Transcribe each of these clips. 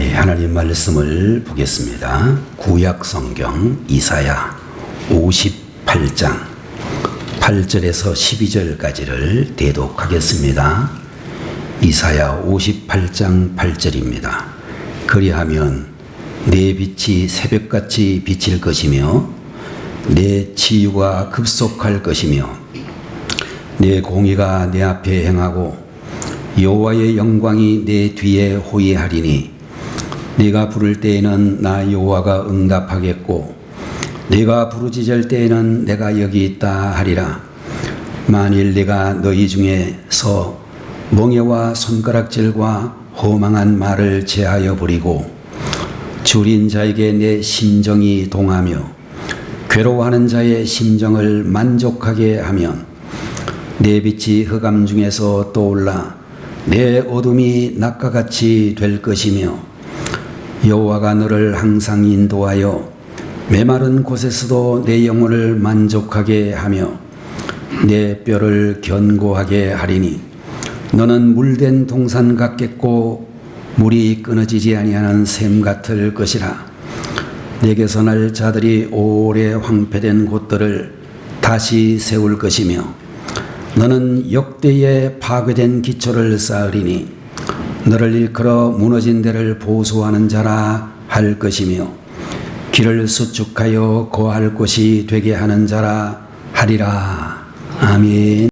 하나님 말씀을 보겠습니다. 구약 성경 이사야 58장 8절에서 12절까지를 대독하겠습니다. 이사야 58장 8절입니다. 그리하면 내 빛이 새벽같이 비칠 것이며 내 치유가 급속할 것이며 내 공의가 내 앞에 행하고 여호와의 영광이 내 뒤에 호위하리니 네가 부를 때에는 나 여호와가 응답하겠고 네가 부르짖을 때에는 내가 여기 있다 하리라. 만일 네가 너희 중에서 멍에와 손가락질과 허망한 말을 제하여 버리고 줄인 자에게 내 심정이 동하며 괴로워하는 자의 심정을 만족하게 하면 내 빛이 흑암 중에서 떠올라 내 어둠이 낮과 같이 될 것이며 여호와가 너를 항상 인도하여 메마른 곳에서도 내 영혼을 만족하게 하며 내 뼈를 견고하게 하리니 너는 물된 동산 같겠고 물이 끊어지지 아니하는 샘 같을 것이라. 내게서 날 자들이 오래 황폐된 곳들을 다시 세울 것이며 너는 역대에 파괴된 기초를 쌓으리니 너를 일컬어 무너진 데를 보수하는 자라 할 것이며 길을 수축하여 거할 곳이 되게 하는 자라 하리라. 아멘.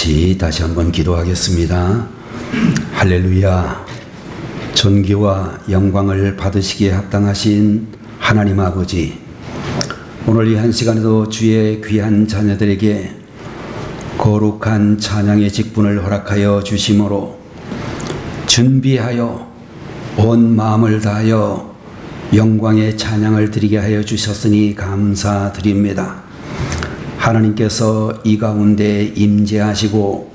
같이 다시 한번 기도하겠습니다. 할렐루야. 존귀와 영광을 받으시기에 합당하신 하나님 아버지, 오늘 이 한 시간에도 주의 귀한 자녀들에게 거룩한 찬양의 직분을 허락하여 주심으로 준비하여 온 마음을 다하여 영광의 찬양을 드리게 하여 주셨으니 감사드립니다. 하나님께서 이 가운데 임재하시고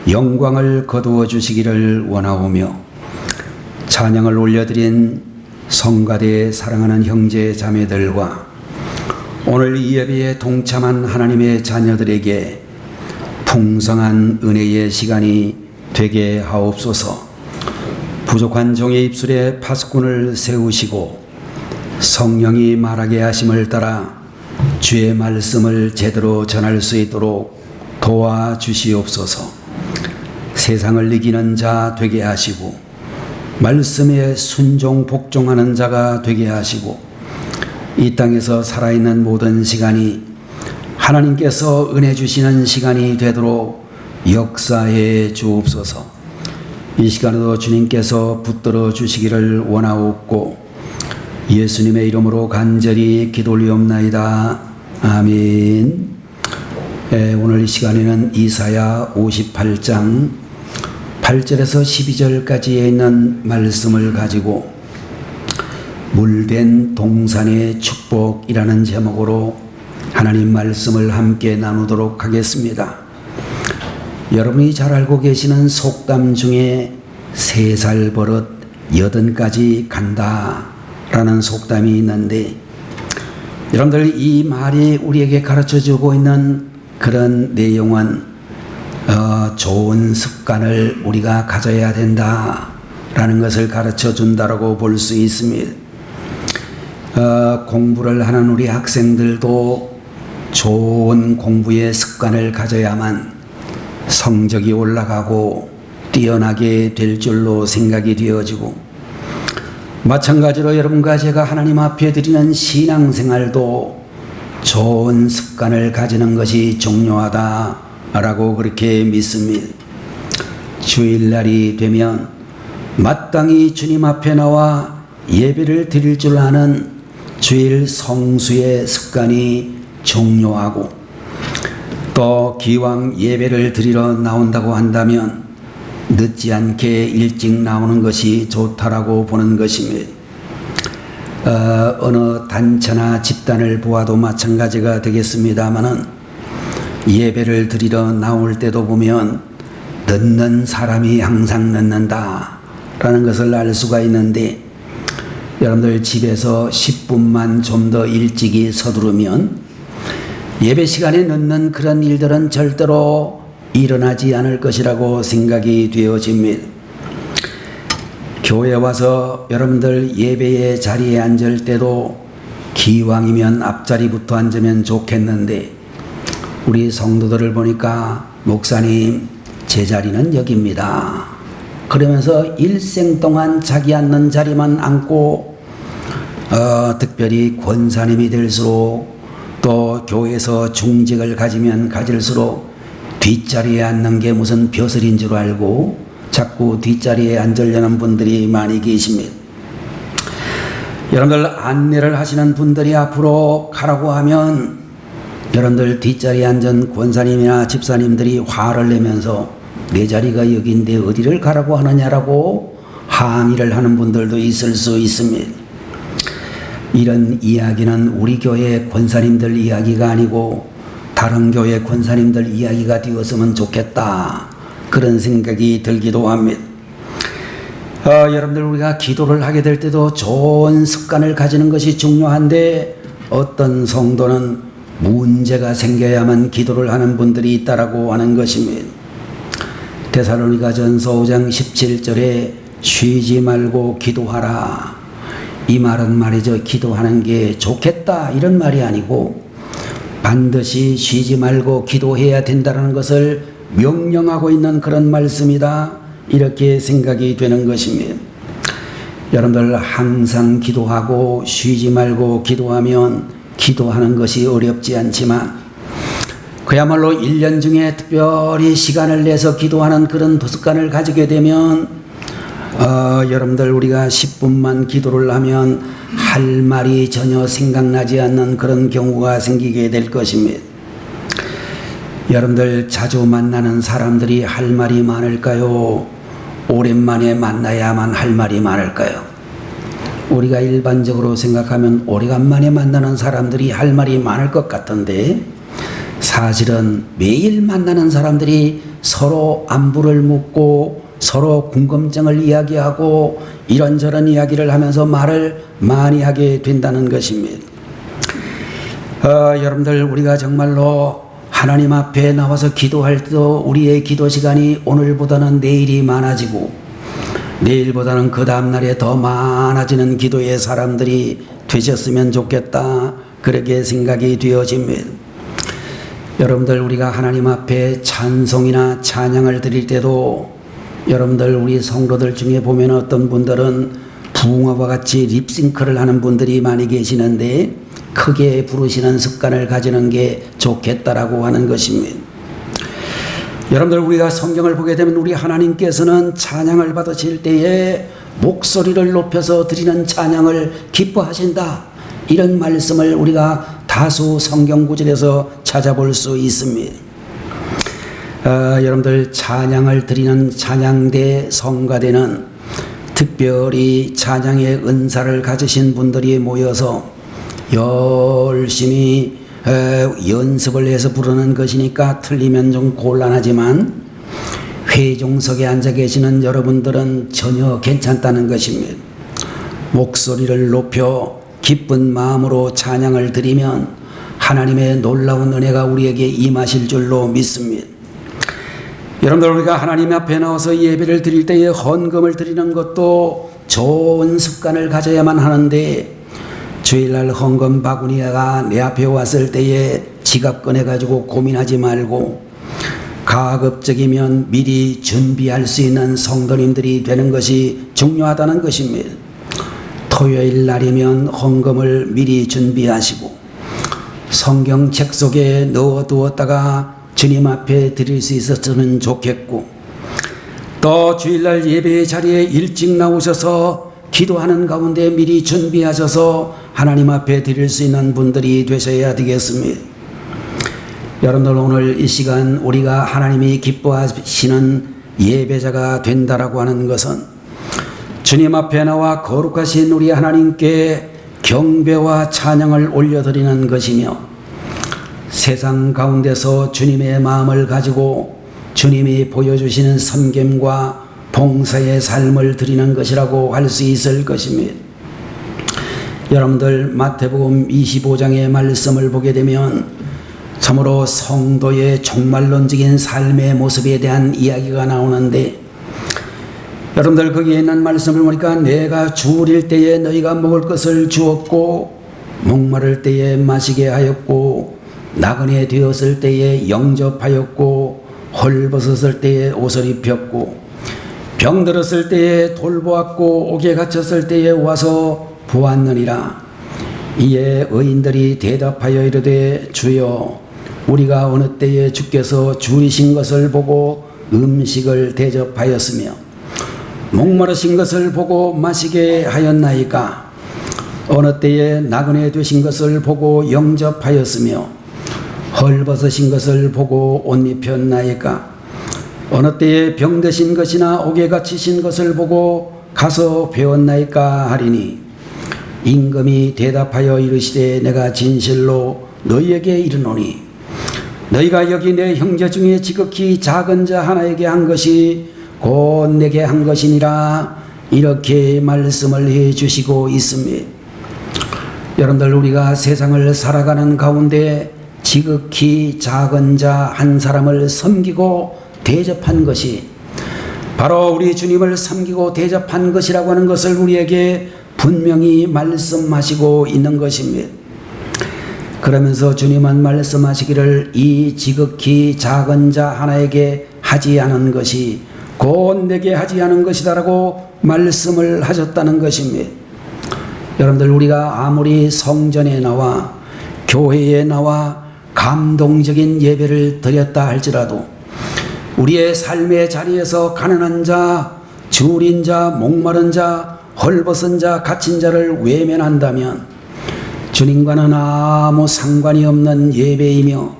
영광을 거두어 주시기를 원하오며 찬양을 올려드린 성가대의 사랑하는 형제 자매들과 오늘 이 예배에 동참한 하나님의 자녀들에게 풍성한 은혜의 시간이 되게 하옵소서. 부족한 종의 입술에 파수꾼을 세우시고 성령이 말하게 하심을 따라 주의 말씀을 제대로 전할 수 있도록 도와주시옵소서. 세상을 이기는 자 되게 하시고 말씀에 순종 복종하는 자가 되게 하시고 이 땅에서 살아있는 모든 시간이 하나님께서 은혜 주시는 시간이 되도록 역사해 주옵소서. 이 시간에도 주님께서 붙들어 주시기를 원하옵고 예수님의 이름으로 간절히 기도 올리옵나이다. 아멘. 오늘 이 시간에는 이사야 58장 8절에서 12절까지에 있는 말씀을 가지고 물된 동산의 축복이라는 제목으로 하나님 말씀을 함께 나누도록 하겠습니다. 여러분이 잘 알고 계시는 속담 중에 3살 버릇 80까지 간다 라는 속담이 있는데, 여러분들 이 말이 우리에게 가르쳐주고 있는 그런 내용은 좋은 습관을 우리가 가져야 된다 라는 것을 가르쳐 준다라고 볼 수 있습니다. 공부를 하는 우리 학생들도 좋은 공부의 습관을 가져야만 성적이 올라가고 뛰어나게 될 줄로 생각이 되어지고, 마찬가지로 여러분과 제가 하나님 앞에 드리는 신앙생활도 좋은 습관을 가지는 것이 중요하다라고 그렇게 믿습니다. 주일날이 되면 마땅히 주님 앞에 나와 예배를 드릴 줄 아는 주일 성수의 습관이 중요하고, 또 기왕 예배를 드리러 나온다고 한다면 늦지 않게 일찍 나오는 것이 좋다라고 보는 것입니다. 어느 단체나 집단을 보아도 마찬가지가 되겠습니다마는 예배를 드리러 나올 때도 보면 늦는 사람이 항상 늦는다 라는 것을 알 수가 있는데, 여러분들 집에서 10분만 좀 더 일찍이 서두르면 예배 시간에 늦는 그런 일들은 절대로 일어나지 않을 것이라고 생각이 되어집니다. 교회 와서 여러분들 예배의 자리에 앉을 때도 기왕이면 앞자리부터 앉으면 좋겠는데, 우리 성도들을 보니까 목사님 제 자리는 여기입니다 그러면서 일생 동안 자기 앉는 자리만 앉고, 특별히 권사님이 될수록 또 교회에서 중직을 가지면 가질수록 뒷자리에 앉는 게 무슨 벼슬인 줄 알고 자꾸 뒷자리에 앉으려는 분들이 많이 계십니다. 여러분들 안내를 하시는 분들이 앞으로 가라고 하면 여러분들 뒷자리에 앉은 권사님이나 집사님들이 화를 내면서 내 자리가 여기인데 어디를 가라고 하느냐라고 항의를 하는 분들도 있을 수 있습니다. 이런 이야기는 우리 교회 권사님들 이야기가 아니고 다른 교회 권사님들 이야기가 되었으면 좋겠다, 그런 생각이 들기도 합니다. 여러분들 우리가 기도를 하게 될 때도 좋은 습관을 가지는 것이 중요한데, 어떤 성도는 문제가 생겨야만 기도를 하는 분들이 있다라고 하는 것입니다. 데살로니가전서 5장 17절에 쉬지 말고 기도하라, 이 말은 말이죠, 기도하는 게 좋겠다 이런 말이 아니고 반드시 쉬지 말고 기도해야 된다는 것을 명령하고 있는 그런 말씀이다, 이렇게 생각이 되는 것입니다. 여러분들 항상 기도하고 쉬지 말고 기도하면 기도하는 것이 어렵지 않지만, 그야말로 1년 중에 특별히 시간을 내서 기도하는 그런 습관을 가지게 되면 여러분들 우리가 10분만 기도를 하면 할 말이 전혀 생각나지 않는 그런 경우가 생기게 될 것입니다. 여러분들 자주 만나는 사람들이 할 말이 많을까요? 오랜만에 만나야만 할 말이 많을까요? 우리가 일반적으로 생각하면 오래간만에 만나는 사람들이 할 말이 많을 것 같은데, 사실은 매일 만나는 사람들이 서로 안부를 묻고 서로 궁금증을 이야기하고 이런저런 이야기를 하면서 말을 많이 하게 된다는 것입니다. 여러분들 우리가 정말로 하나님 앞에 나와서 기도할 때도 우리의 기도 시간이 오늘보다는 내일이 많아지고 내일보다는 그 다음날에 더 많아지는 기도의 사람들이 되셨으면 좋겠다, 그렇게 생각이 되어집니다. 여러분들, 우리가 하나님 앞에 찬송이나 찬양을 드릴 때도 여러분들, 우리 성도들 중에 보면 어떤 분들은 붕어와 같이 립싱크를 하는 분들이 많이 계시는데 크게 부르시는 습관을 가지는 게 좋겠다라고 하는 것입니다. 여러분들, 우리가 성경을 보게 되면 우리 하나님께서는 찬양을 받으실 때에 목소리를 높여서 드리는 찬양을 기뻐하신다, 이런 말씀을 우리가 다수 성경 구절에서 찾아볼 수 있습니다. 여러분들, 찬양을 드리는 찬양대 성가대는 특별히 찬양의 은사를 가지신 분들이 모여서 열심히 연습을 해서 부르는 것이니까 틀리면 좀 곤란하지만 회중석에 앉아 계시는 여러분들은 전혀 괜찮다는 것입니다. 목소리를 높여 기쁜 마음으로 찬양을 드리면 하나님의 놀라운 은혜가 우리에게 임하실 줄로 믿습니다. 여러분들, 우리가 하나님 앞에 나와서 예배를 드릴 때에 헌금을 드리는 것도 좋은 습관을 가져야만 하는데, 주일날 헌금 바구니가 내 앞에 왔을 때에 지갑 꺼내가지고 고민하지 말고 가급적이면 미리 준비할 수 있는 성도님들이 되는 것이 중요하다는 것입니다. 토요일 날이면 헌금을 미리 준비하시고 성경책 속에 넣어두었다가 주님 앞에 드릴 수 있었으면 좋겠고, 또 주일날 예배 자리에 일찍 나오셔서 기도하는 가운데 미리 준비하셔서 하나님 앞에 드릴 수 있는 분들이 되셔야 되겠습니다. 여러분들, 오늘 이 시간 우리가 하나님이 기뻐하시는 예배자가 된다라고 하는 것은 주님 앞에 나와 거룩하신 우리 하나님께 경배와 찬양을 올려드리는 것이며, 세상 가운데서 주님의 마음을 가지고 주님이 보여주시는 섬김과 봉사의 삶을 드리는 것이라고 할 수 있을 것입니다. 여러분들, 마태복음 25장의 말씀을 보게 되면 참으로 성도의 종말론적인 삶의 모습에 대한 이야기가 나오는데, 여러분들, 거기에 있는 말씀을 보니까 내가 주울일 때에 너희가 먹을 것을 주었고 목마를 때에 마시게 하였고 나그네 되었을 때에 영접하였고 헐벗었을 때에 옷을 입혔고 병들었을 때에 돌보았고 옥에 갇혔을 때에 와서 보았느니라. 이에 의인들이 대답하여 이르되 주여, 우리가 어느 때에 주께서 줄이신 것을 보고 음식을 대접하였으며 목마르신 것을 보고 마시게 하였나이까? 어느 때에 나그네 되신 것을 보고 영접하였으며 헐벗으신 것을 보고 옷 입혔나이까? 어느 때에 병드신 것이나 옥에 갇히신 것을 보고 가서 배웠나이까 하리니, 임금이 대답하여 이르시되 내가 진실로 너희에게 이르노니 너희가 여기 내 형제 중에 지극히 작은 자 하나에게 한 것이 곧 내게 한 것이니라, 이렇게 말씀을 해 주시고 있습니다. 여러분들, 우리가 세상을 살아가는 가운데 지극히 작은 자 한 사람을 섬기고 대접한 것이 바로 우리 주님을 섬기고 대접한 것이라고 하는 것을 우리에게 분명히 말씀하시고 있는 것입니다. 그러면서 주님은 말씀하시기를 이 지극히 작은 자 하나에게 하지 않은 것이 곧 내게 하지 않은 것이다라고 말씀을 하셨다는 것입니다. 여러분들, 우리가 아무리 성전에 나와 교회에 나와 감동적인 예배를 드렸다 할지라도 우리의 삶의 자리에서 가난한 자, 줄인 자, 목마른 자, 헐벗은 자, 갇힌 자를 외면한다면 주님과는 아무 상관이 없는 예배이며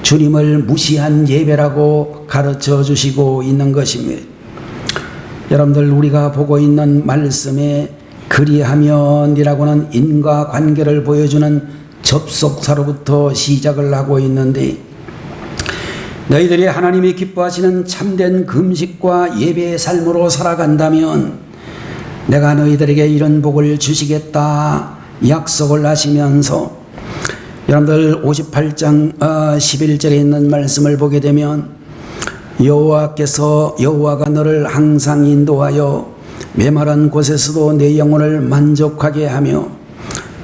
주님을 무시한 예배라고 가르쳐 주시고 있는 것입니다. 여러분들, 우리가 보고 있는 말씀에 그리하면이라고는 인과관계를 보여주는 접속사로부터 시작을 하고 있는데, 너희들이 하나님이 기뻐하시는 참된 금식과 예배의 삶으로 살아간다면 내가 너희들에게 이런 복을 주시겠다 약속을 하시면서 여러분들 58장 11절에 있는 말씀을 보게 되면 여호와가 너를 항상 인도하여 메마른 곳에서도 내 영혼을 만족하게 하며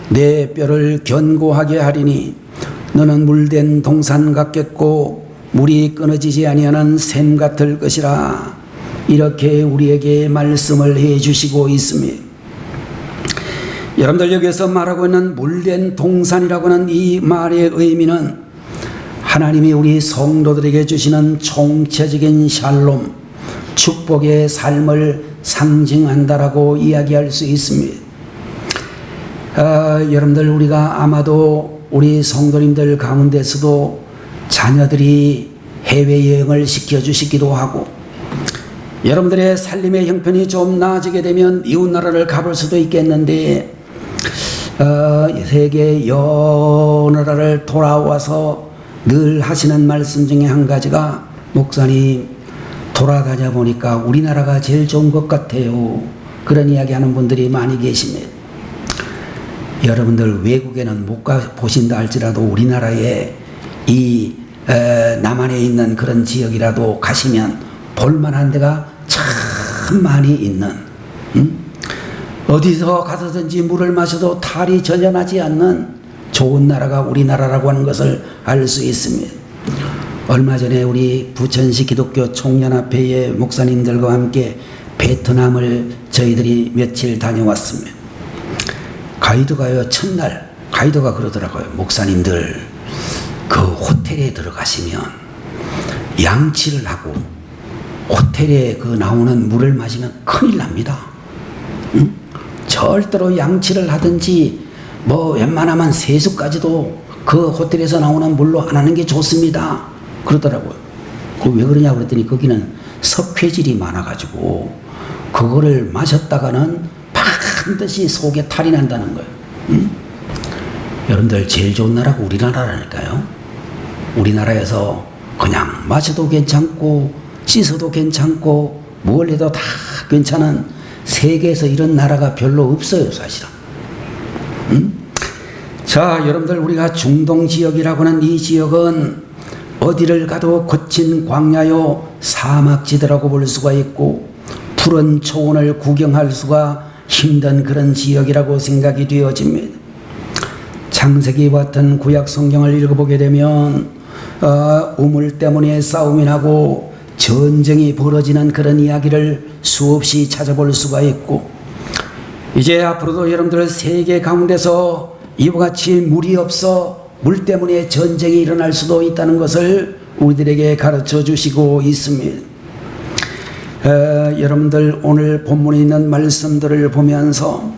내 뼈를 견고하게 하리니 너는 물된 동산 같겠고 물이 끊어지지 아니하는 샘 같을 것이라. 이렇게 우리에게 말씀을 해 주시고 있습니다. 여러분들 여기서 말하고 있는 물된 동산이라고 하는 이 말의 의미는 하나님이 우리 성도들에게 주시는 총체적인 샬롬, 축복의 삶을 상징한다라고 이야기할 수 있습니다. 여러분들 우리가 아마도 우리 성도님들 가운데서도 자녀들이 해외여행을 시켜주시기도 하고 여러분들의 살림의 형편이 좀 나아지게 되면 이웃나라를 가볼 수도 있겠는데 세계 여러 나라를 돌아와서 늘 하시는 말씀 중에 한 가지가 목사님 돌아다녀 보니까 우리나라가 제일 좋은 것 같아요. 그런 이야기 하는 분들이 많이 계십니다. 여러분들 외국에는 못 가보신다 할지라도 우리나라에 이 남한에 있는 그런 지역이라도 가시면 볼만한 데가 참 많이 있는 어디서 가서든지 물을 마셔도 탈이 전혀 나지 않는 좋은 나라가 우리나라라고 하는 것을 알 수 있습니다. 얼마 전에 우리 부천시 기독교 총연합회의 목사님들과 함께 베트남을 저희들이 며칠 다녀왔습니다. 가이드가요, 첫날 가이드가 그러더라고요. 목사님들 그 호텔에 들어가시면 양치를 하고 호텔에 그 나오는 물을 마시면 큰일 납니다. 절대로 양치를 하든지 뭐 웬만하면 세수까지도 그 호텔에서 나오는 물로 안 하는 게 좋습니다. 그러더라고요. 왜 그러냐 그랬더니 거기는 석회질이 많아가지고 그거를 마셨다가는 반드시 속에 탈이 난다는 거예요. 여러분들 제일 좋은 나라가 우리나라라니까요. 우리나라에서 그냥 마셔도 괜찮고 씻어도 괜찮고 뭘 해도 다 괜찮은 세계에서 이런 나라가 별로 없어요, 사실은. 자, 여러분들 우리가 중동 지역이라고 하는 이 지역은 어디를 가도 거친 광야요 사막지대라고 볼 수가 있고 푸른 초원을 구경할 수가 힘든 그런 지역이라고 생각이 되어집니다. 창세기 같은 구약 성경을 읽어보게 되면 우물 때문에 싸움이 나고 전쟁이 벌어지는 그런 이야기를 수없이 찾아볼 수가 있고 이제 앞으로도 여러분들 세계 가운데서 이와 같이 물이 없어 물 때문에 전쟁이 일어날 수도 있다는 것을 우리들에게 가르쳐 주시고 있습니다. 여러분들 오늘 본문에 있는 말씀들을 보면서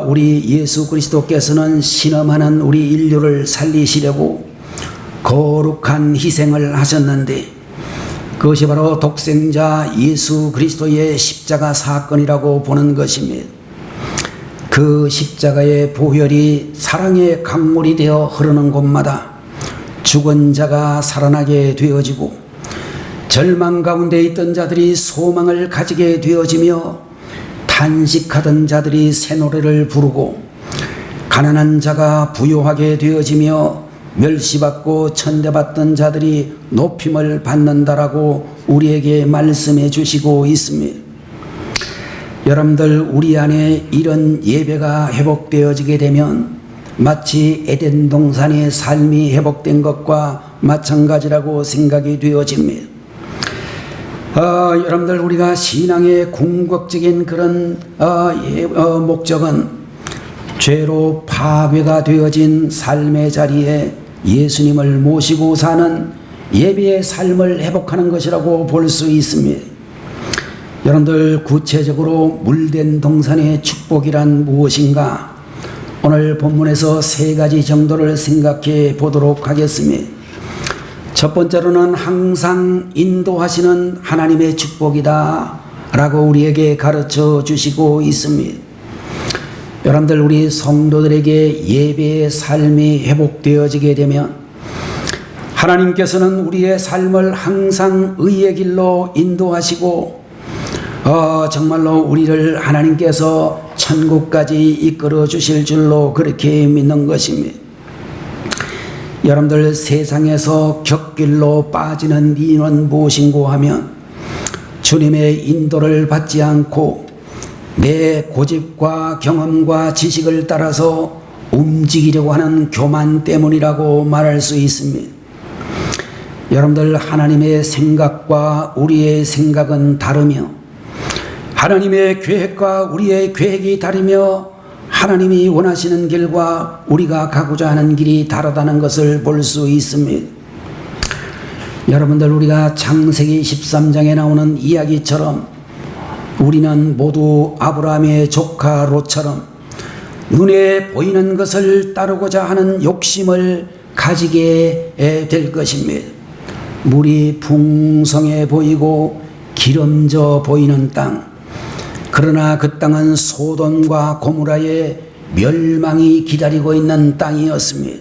우리 예수 그리스도께서는 신음하는 우리 인류를 살리시려고 거룩한 희생을 하셨는데 그것이 바로 독생자 예수 그리스도의 십자가 사건이라고 보는 것입니다. 그 십자가의 보혈이 사랑의 강물이 되어 흐르는 곳마다 죽은 자가 살아나게 되어지고 절망 가운데 있던 자들이 소망을 가지게 되어지며 탄식하던 자들이 새 노래를 부르고 가난한 자가 부유하게 되어지며 멸시받고 천대받던 자들이 높임을 받는다라고 우리에게 말씀해 주시고 있습니다. 여러분들 우리 안에 이런 예배가 회복되어지게 되면 마치 에덴 동산의 삶이 회복된 것과 마찬가지라고 생각이 되어집니다. 여러분들 우리가 신앙의 궁극적인 그런 목적은 죄로 파괴가 되어진 삶의 자리에 예수님을 모시고 사는 예배의 삶을 회복하는 것이라고 볼 수 있습니다. 여러분들 구체적으로 물된 동산의 축복이란 무엇인가? 오늘 본문에서 세 가지 정도를 생각해 보도록 하겠습니다. 첫 번째로는 항상 인도하시는 하나님의 축복이다 라고 우리에게 가르쳐 주시고 있습니다. 여러분들 우리 성도들에게 예배의 삶이 회복되어지게 되면 하나님께서는 우리의 삶을 항상 의의 길로 인도하시고 정말로 우리를 하나님께서 천국까지 이끌어 주실 줄로 그렇게 믿는 것입니다. 여러분들 세상에서 곁길로 빠지는 이유는 무엇인고 하면 주님의 인도를 받지 않고 내 고집과 경험과 지식을 따라서 움직이려고 하는 교만 때문이라고 말할 수 있습니다. 여러분들 하나님의 생각과 우리의 생각은 다르며 하나님의 계획과 우리의 계획이 다르며 하나님이 원하시는 길과 우리가 가고자 하는 길이 다르다는 것을 볼 수 있습니다. 여러분들 우리가 창세기 13장에 나오는 이야기처럼 우리는 모두 아브라함의 조카 롯처럼 눈에 보이는 것을 따르고자 하는 욕심을 가지게 될 것입니다. 물이 풍성해 보이고 기름져 보이는 땅, 그러나 그 땅은 소돔과 고모라의 멸망이 기다리고 있는 땅이었습니다.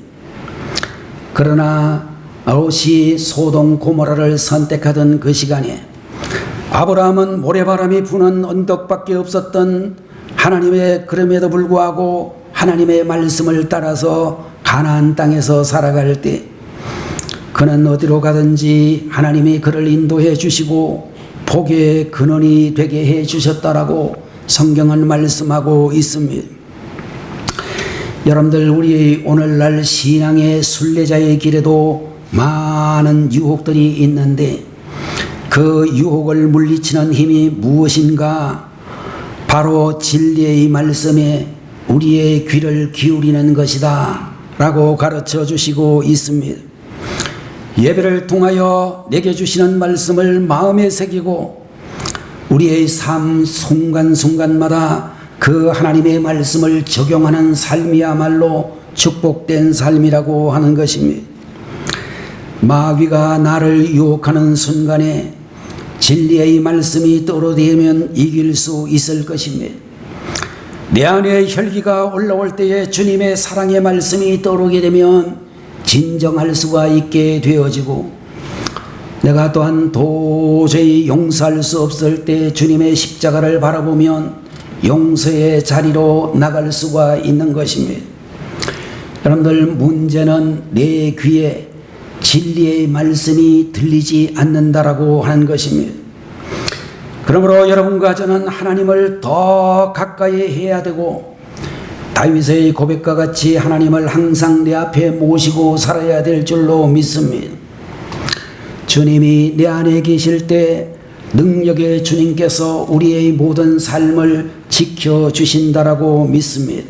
그러나 롯이 소돔 고모라를 선택하던 그 시간에 아브라함은 모래바람이 부는 언덕밖에 없었던 하나님의 그럼에도 불구하고 하나님의 말씀을 따라서 가나안 땅에서 살아갈 때 그는 어디로 가든지 하나님이 그를 인도해 주시고 복의 근원이 되게 해 주셨다라고 성경은 말씀하고 있습니다. 여러분들 우리 오늘날 신앙의 순례자의 길에도 많은 유혹들이 있는데 그 유혹을 물리치는 힘이 무엇인가? 바로 진리의 말씀에 우리의 귀를 기울이는 것이다 라고 가르쳐 주시고 있습니다. 예배를 통하여 내게 주시는 말씀을 마음에 새기고 우리의 삶 순간순간마다 그 하나님의 말씀을 적용하는 삶이야말로 축복된 삶이라고 하는 것입니다. 마귀가 나를 유혹하는 순간에 진리의 말씀이 떠오르면 이길 수 있을 것입니다. 내 안에 혈기가 올라올 때에 주님의 사랑의 말씀이 떠오르게 되면 진정할 수가 있게 되어지고 내가 또한 도저히 용서할 수 없을 때 주님의 십자가를 바라보면 용서의 자리로 나갈 수가 있는 것입니다. 여러분들 문제는 내 귀에 진리의 말씀이 들리지 않는다라고 하는 것입니다. 그러므로 여러분과 저는 하나님을 더 가까이 해야 되고 다윗의 고백과 같이 하나님을 항상 내 앞에 모시고 살아야 될 줄로 믿습니다. 주님이 내 안에 계실 때 능력의 주님께서 우리의 모든 삶을 지켜주신다라고 믿습니다.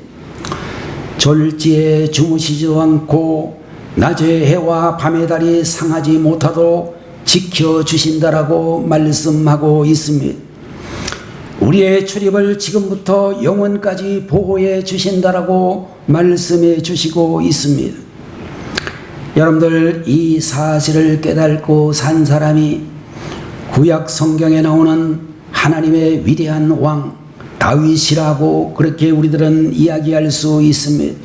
졸지에 주무시지도 않고 낮의 해와 밤의 달이 상하지 못하도록 지켜주신다라고 말씀하고 있습니다. 우리의 출입을 지금부터 영원까지 보호해 주신다라고 말씀해 주시고 있습니다. 여러분들 이 사실을 깨닫고 산 사람이 구약 성경에 나오는 하나님의 위대한 왕 다윗이라고 그렇게 우리들은 이야기할 수 있습니다.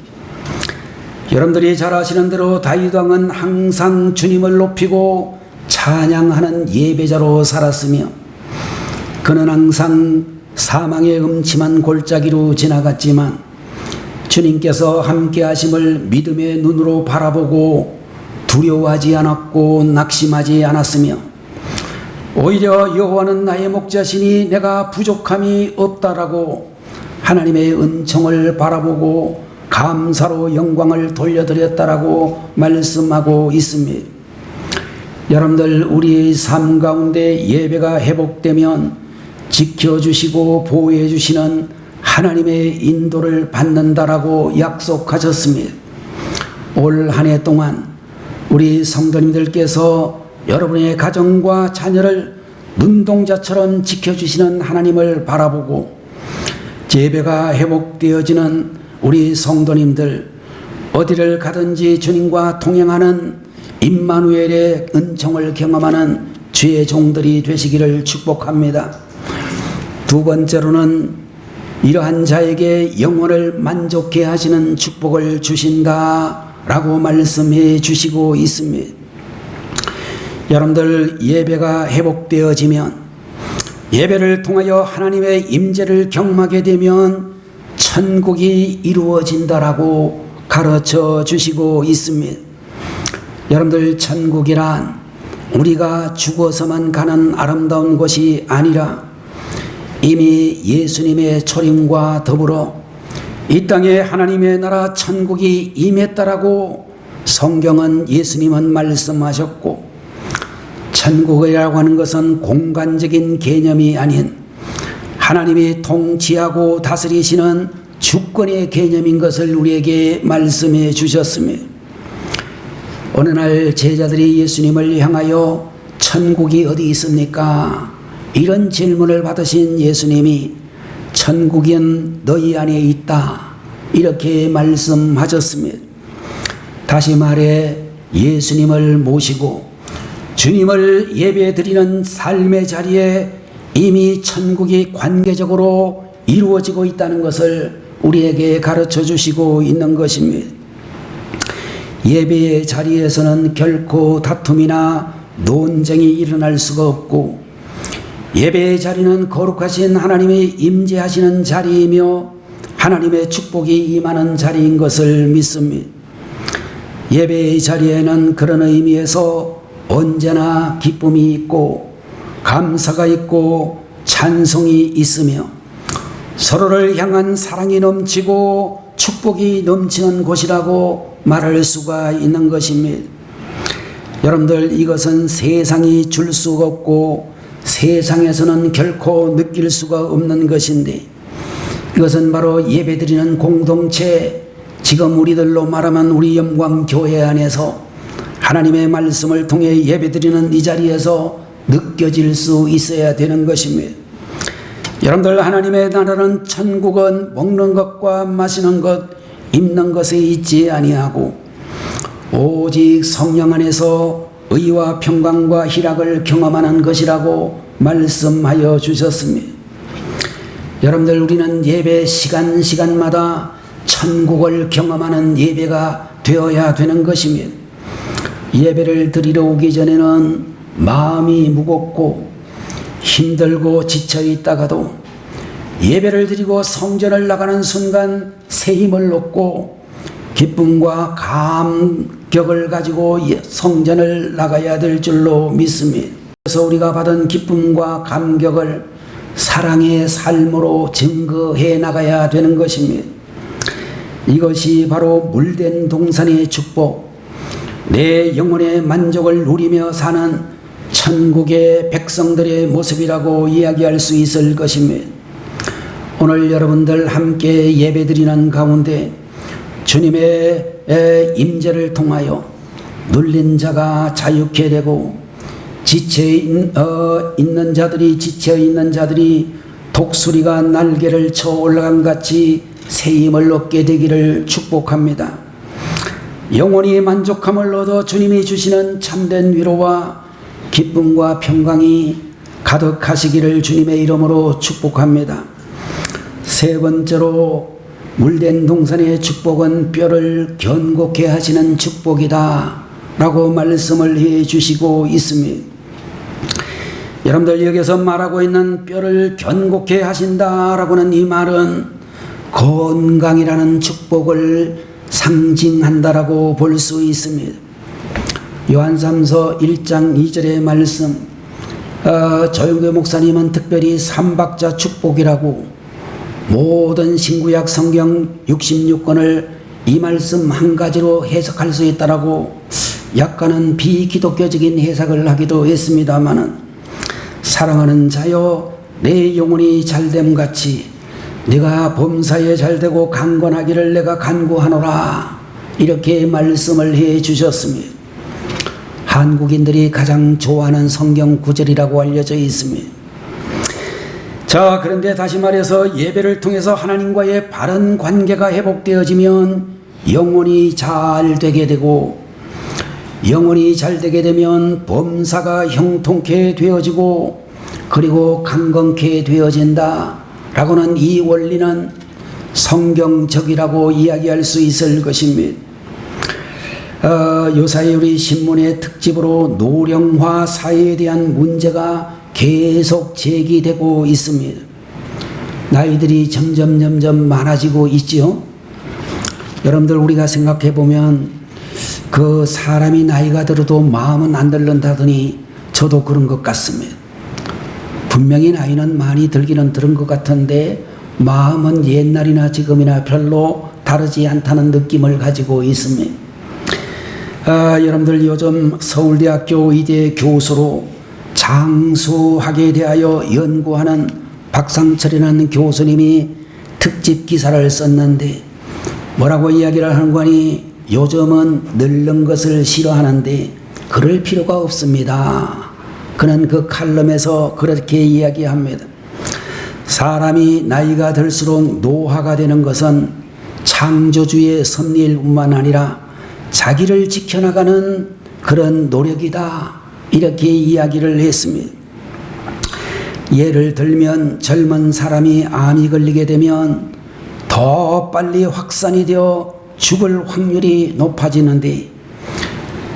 여러분들이 잘 아시는 대로 다윗 왕은 항상 주님을 높이고 찬양하는 예배자로 살았으며 그는 항상 사망의 음침한 골짜기로 지나갔지만 주님께서 함께 하심을 믿음의 눈으로 바라보고 두려워하지 않았고 낙심하지 않았으며 오히려 여호와는 나의 목자시니 내가 부족함이 없다라고 하나님의 은총을 바라보고 감사로 영광을 돌려드렸다라고 말씀하고 있습니다. 여러분들 우리의 삶 가운데 예배가 회복되면 지켜주시고 보호해 주시는 하나님의 인도를 받는다라고 약속하셨습니다. 올 한 해 동안 우리 성도님들께서 여러분의 가정과 자녀를 눈동자처럼 지켜주시는 하나님을 바라보고 예배가 회복되어지는 우리 성도님들 어디를 가든지 주님과 동행하는 임마누엘의 은총을 경험하는 주의 종들이 되시기를 축복합니다. 두 번째로는 이러한 자에게 영혼을 만족해 하시는 축복을 주신다라고 말씀해 주시고 있습니다. 여러분들 예배가 회복되어지면 예배를 통하여 하나님의 임재를 경험하게 되면 천국이 이루어진다라고 가르쳐 주시고 있습니다. 여러분들, 천국이란 우리가 죽어서만 가는 아름다운 곳이 아니라 이미 예수님의 초림과 더불어 이 땅에 하나님의 나라 천국이 임했다라고 성경은, 예수님은 말씀하셨고, 천국이라고 하는 것은 공간적인 개념이 아닌 하나님이 통치하고 다스리시는 주권의 개념인 것을 우리에게 말씀해 주셨습니다. 어느 날 제자들이 예수님을 향하여 천국이 어디 있습니까? 이런 질문을 받으신 예수님이 천국은 너희 안에 있다, 이렇게 말씀하셨습니다. 다시 말해 예수님을 모시고 주님을 예배드리는 삶의 자리에 이미 천국이 관계적으로 이루어지고 있다는 것을 우리에게 가르쳐 주시고 있는 것입니다. 예배의 자리에서는 결코 다툼이나 논쟁이 일어날 수가 없고, 예배의 자리는 거룩하신 하나님이 임재하시는 자리이며 하나님의 축복이 임하는 자리인 것을 믿습니다. 예배의 자리에는 그런 의미에서 언제나 기쁨이 있고 감사가 있고 찬송이 있으며 서로를 향한 사랑이 넘치고 축복이 넘치는 곳이라고 말할 수가 있는 것입니다. 여러분들, 이것은 세상이 줄 수가 없고 세상에서는 결코 느낄 수가 없는 것인데, 이것은 바로 예배드리는 공동체, 지금 우리들로 말하면 우리 영광교회 안에서 하나님의 말씀을 통해 예배드리는 이 자리에서 느껴질 수 있어야 되는 것입니다. 여러분들, 하나님의 나라는, 천국은 먹는 것과 마시는 것, 입는 것에 있지 아니하고 오직 성령 안에서 의와 평강과 희락을 경험하는 것이라고 말씀하여 주셨습니다. 여러분들, 우리는 예배 시간마다 천국을 경험하는 예배가 되어야 되는 것입니다. 예배를 드리러 오기 전에는 마음이 무겁고 힘들고 지쳐 있다가도 예배를 드리고 성전을 나가는 순간 새 힘을 얻고 기쁨과 감격을 가지고 성전을 나가야 될 줄로 믿습니다. 그래서 우리가 받은 기쁨과 감격을 사랑의 삶으로 증거해 나가야 되는 것입니다. 이것이 바로 물된 동산의 축복, 내 영혼의 만족을 누리며 사는 천국의 백성들의 모습이라고 이야기할 수 있을 것입니다. 오늘 여러분들 함께 예배드리는 가운데 주님의 임재를 통하여 눌린 자가 자유케 되고 지쳐있는 자들이 독수리가 날개를 쳐 올라간 같이 새 힘을 얻게 되기를 축복합니다. 영원히 만족함을 얻어 주님이 주시는 참된 위로와 기쁨과 평강이 가득하시기를 주님의 이름으로 축복합니다. 세 번째로, 물된 동산의 축복은 뼈를 견고케 하시는 축복이다 라고 말씀을 해 주시고 있습니다. 여러분들, 여기서 말하고 있는 뼈를 견고케 하신다라고는, 이 말은 건강이라는 축복을 상징한다라고 볼 수 있습니다. 요한3서 1장 2절의 말씀, 조영교 목사님은 특별히 삼박자 축복이라고 모든 신구약 성경 66권을 이 말씀 한 가지로 해석할 수 있다라고 약간은 비기독교적인 해석을 하기도 했습니다마는, 사랑하는 자여 내 영혼이 잘됨 같이 네가 범사에 잘되고 강건하기를 내가 간구하노라, 이렇게 말씀을 해 주셨습니다. 한국인들이 가장 좋아하는 성경 구절이라고 알려져 있습니다. 자, 그런데 다시 말해서 예배를 통해서 하나님과의 바른 관계가 회복되어지면 영혼이 잘 되게 되고, 영혼이 잘 되게 되면 범사가 형통케 되어지고 그리고 강건케 되어진다 라고는, 이 원리는 성경적이라고 이야기할 수 있을 것입니다. 요사이 우리 신문의 특집으로 노령화 사회에 대한 문제가 계속 제기되고 있습니다. 나이들이 점점 많아지고 있지요. 여러분들 우리가 생각해 보면 그 사람이 나이가 들어도 마음은 안 들는다더니 저도 그런 것 같습니다. 분명히 나이는 많이 들기는 들은 것 같은데 마음은 옛날이나 지금이나 별로 다르지 않다는 느낌을 가지고 있습니다. 여러분들 요즘 서울대학교 의대 교수로 장수학에 대하여 연구하는 박상철이라는 교수님이 특집 기사를 썼는데 뭐라고 이야기를 하는 거니 요즘은 늙는 것을 싫어하는데 그럴 필요가 없습니다. 그는 그 칼럼에서 그렇게 이야기합니다. 사람이 나이가 들수록 노화가 되는 것은 창조주의 섭리일 뿐만 아니라 자기를 지켜나가는 그런 노력이다. 이렇게 이야기를 했습니다. 예를 들면 젊은 사람이 암이 걸리게 되면 더 빨리 확산이 되어 죽을 확률이 높아지는데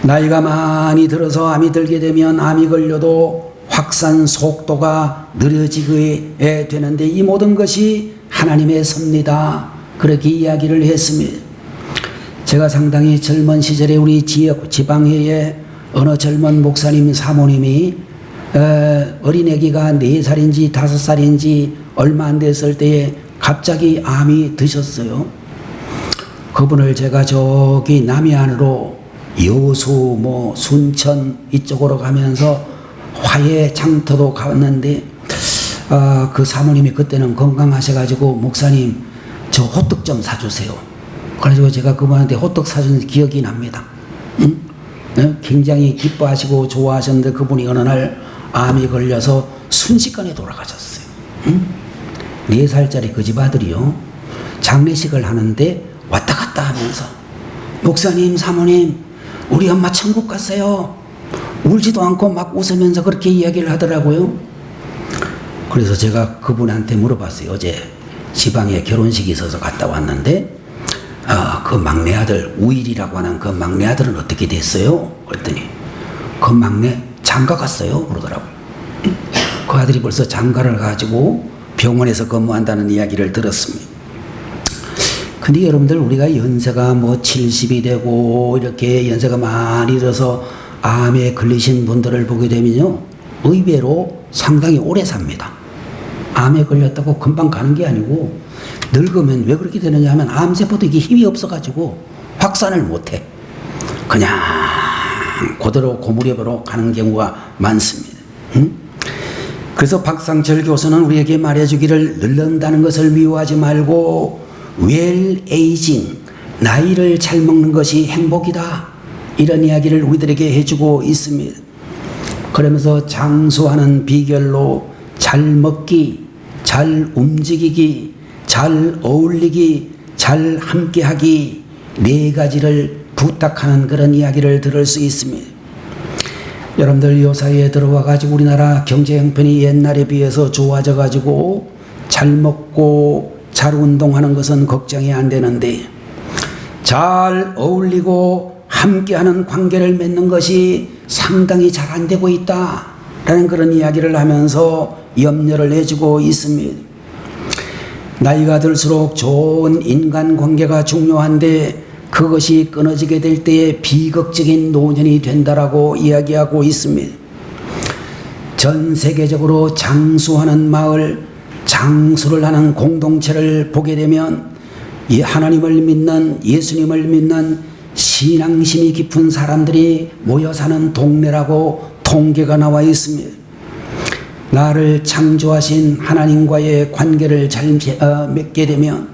나이가 많이 들어서 암이 들게 되면 암이 걸려도 확산 속도가 느려지게 되는데 이 모든 것이 하나님의 섭리다. 그렇게 이야기를 했습니다. 제가 상당히 젊은 시절에 우리 지역 지방회에 어느 젊은 목사님 사모님이 어린애기가 4살인지 5살인지 얼마 안 됐을 때에 갑자기 암이 드셨어요. 그분을 제가 저기 남해안으로 여수 순천 이쪽으로 가면서 화해 장터도 갔는데 그 사모님이 그때는 건강하셔가지고 목사님 저 호떡 좀 사주세요. 그래가지고 제가 그분한테 호떡 사준 기억이 납니다. 응? 굉장히 기뻐하시고 좋아하셨는데 그분이 어느 날 암이 걸려서 순식간에 돌아가셨어요. 응? 4살짜리 그 집 아들이요. 장례식을 하는데 왔다 갔다 하면서 목사님 사모님 우리 엄마 천국 갔어요. 울지도 않고 막 웃으면서 그렇게 이야기를 하더라고요. 그래서 제가 그분한테 물어봤어요. 어제 지방에 결혼식이 있어서 갔다 왔는데 그 막내 아들 우일이라고 하는 그 막내 아들은 어떻게 됐어요? 그랬더니 그 막내 장가 갔어요 그러더라고요. 그 아들이 벌써 장가를 가지고 병원에서 근무한다는 이야기를 들었습니다. 근데 여러분들 우리가 연세가 70이 되고 이렇게 연세가 많이 들어서 암에 걸리신 분들을 보게 되면요 의외로 상당히 오래 삽니다. 암에 걸렸다고 금방 가는 게 아니고 늙으면 왜 그렇게 되느냐 하면 암세포도 이게 힘이 없어가지고 확산을 못해. 그냥 그대로 고무렵으로 가는 경우가 많습니다. 그래서 박상철 교수는 우리에게 말해주기를 늙는다는 것을 미워하지 말고 웰 에이징 나이를 잘 먹는 것이 행복이다. 이런 이야기를 우리들에게 해주고 있습니다. 그러면서 장수하는 비결로 잘 먹기, 잘 움직이기, 잘 어울리기, 잘 함께하기 4가지를 부탁하는 그런 이야기를 들을 수 있습니다. 여러분들 요 사이에 들어와 가지고 우리나라 경제 형편이 옛날에 비해서 좋아져 가지고 잘 먹고 잘 운동하는 것은 걱정이 안 되는데 잘 어울리고 함께하는 관계를 맺는 것이 상당히 잘 안 되고 있다라는 그런 이야기를 하면서 염려를 해주고 있습니다. 나이가 들수록 좋은 인간관계가 중요한데 그것이 끊어지게 될 때에 비극적인 노년이 된다라고 이야기하고 있습니다. 전 세계적으로 장수하는 마을, 장수를 하는 공동체를 보게 되면 이 하나님을 믿는 예수님을 믿는 신앙심이 깊은 사람들이 모여 사는 동네라고 통계가 나와 있습니다. 나를 창조하신 하나님과의 관계를 잘 맺게 되면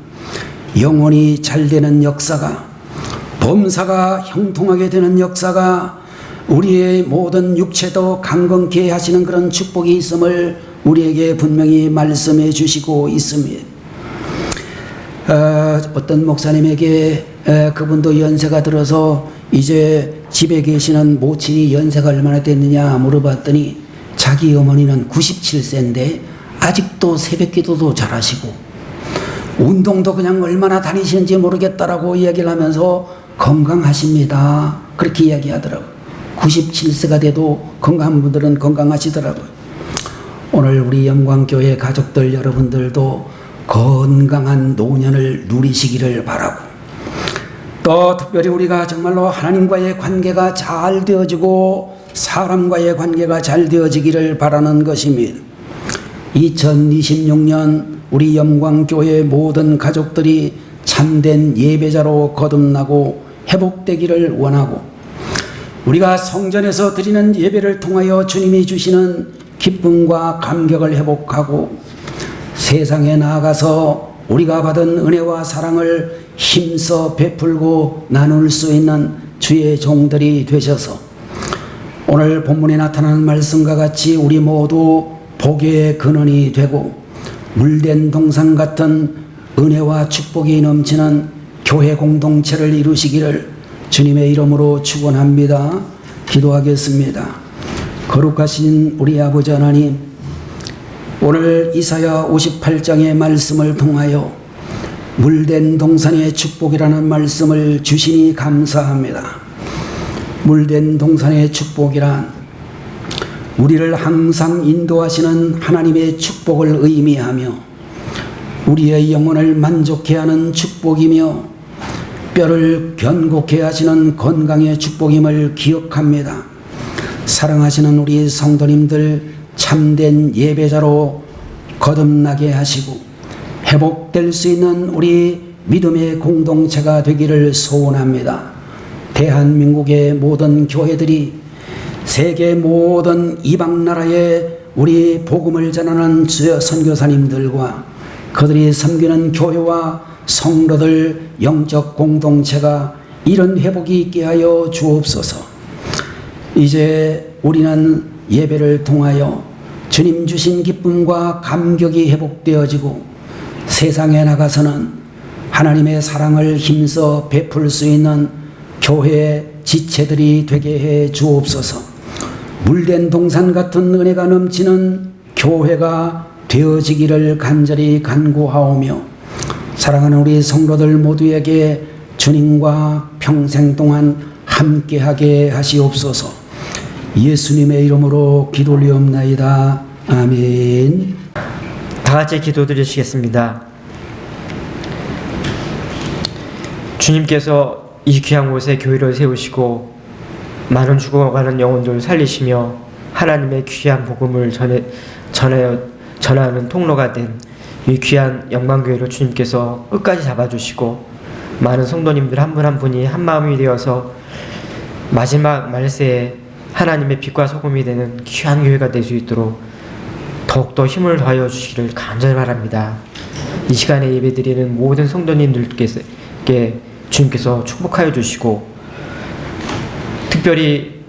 영혼이 잘 되는 역사가 범사가 형통하게 되는 역사가 우리의 모든 육체도 강건케 하시는 그런 축복이 있음을 우리에게 분명히 말씀해 주시고 있습니다. 어떤 목사님에게 그분도 연세가 들어서 이제 집에 계시는 모친이 연세가 얼마나 됐느냐 물어봤더니 자기 어머니는 97세인데 아직도 새벽기도도 잘하시고 운동도 그냥 얼마나 다니시는지 모르겠다라고 이야기를 하면서 건강하십니다. 그렇게 이야기하더라고요. 97세가 돼도 건강한 분들은 건강하시더라고요. 오늘 우리 영광교회 가족들 여러분들도 건강한 노년을 누리시기를 바라고 또 특별히 우리가 정말로 하나님과의 관계가 잘 되어지고 사람과의 관계가 잘 되어지기를 바라는 것입니다. 2026년 우리 영광교회 모든 가족들이 참된 예배자로 거듭나고 회복되기를 원하고, 우리가 성전에서 드리는 예배를 통하여 주님이 주시는 기쁨과 감격을 회복하고 세상에 나아가서 우리가 받은 은혜와 사랑을 힘써 베풀고 나눌 수 있는 주의 종들이 되셔서 오늘 본문에 나타나는 말씀과 같이 우리 모두 복의 근원이 되고 물된 동산 같은 은혜와 축복이 넘치는 교회 공동체를 이루시기를 주님의 이름으로 축원합니다. 기도하겠습니다. 거룩하신 우리 아버지 하나님, 오늘 이사야 58장의 말씀을 통하여 물된 동산의 축복이라는 말씀을 주시니 감사합니다. 물된 동산의 축복이란 우리를 항상 인도하시는 하나님의 축복을 의미하며 우리의 영혼을 만족해 하는 축복이며 뼈를 견고케 하시는 건강의 축복임을 기억합니다. 사랑하시는 우리 성도님들 참된 예배자로 거듭나게 하시고 회복될 수 있는 우리 믿음의 공동체가 되기를 소원합니다. 대한민국의 모든 교회들이 세계 모든 이방 나라에 우리 복음을 전하는 주여 선교사님들과 그들이 섬기는 교회와 성도들 영적 공동체가 이런 회복이 있게 하여 주옵소서. 이제 우리는 예배를 통하여 주님 주신 기쁨과 감격이 회복되어지고 세상에 나가서는 하나님의 사랑을 힘써 베풀 수 있는 교회의 지체들이 되게 해 주옵소서. 물된 동산 같은 은혜가 넘치는 교회가 되어지기를 간절히 간구하오며 사랑하는 우리 성도들 모두에게 주님과 평생 동안 함께하게 하시옵소서. 예수님의 이름으로 기도 올리옵나이다. 아멘. 다 같이 기도드리시겠습니다. 주님께서 이 귀한 곳에 교회를 세우시고 많은 죽어가는 영혼들을 살리시며 하나님의 귀한 복음을 전하는 통로가 된 이 귀한 영광교회를 주님께서 끝까지 잡아주시고 많은 성도님들 한 분 한 분이 한 마음이 되어서 마지막 말세에 하나님의 빛과 소금이 되는 귀한 교회가 될 수 있도록 더욱더 힘을 더하여 주시기를 간절히 바랍니다. 이 시간에 예배드리는 모든 성도님들께 주님께서 축복하여 주시고 특별히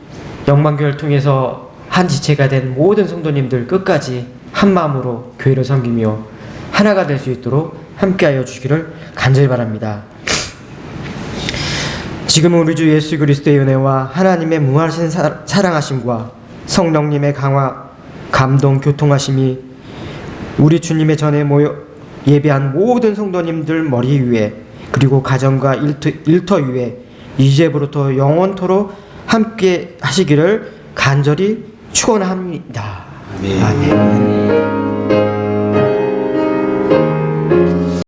영광교회를 통해서 한 지체가 된 모든 성도님들 끝까지 한 마음으로 교회를 섬기며 하나가 될 수 있도록 함께하여 주시기를 간절히 바랍니다. 지금은 우리 주 예수 그리스도의 은혜와 하나님의 무한하신 사랑하심과 성령님의 강화, 감동, 교통하심이 우리 주님의 전에 모여 예배한 모든 성도님들 머리 위에 그리고 가정과 일터 위에 이제부터 영원토록 함께 하시기를 간절히 축원합니다. 아멘.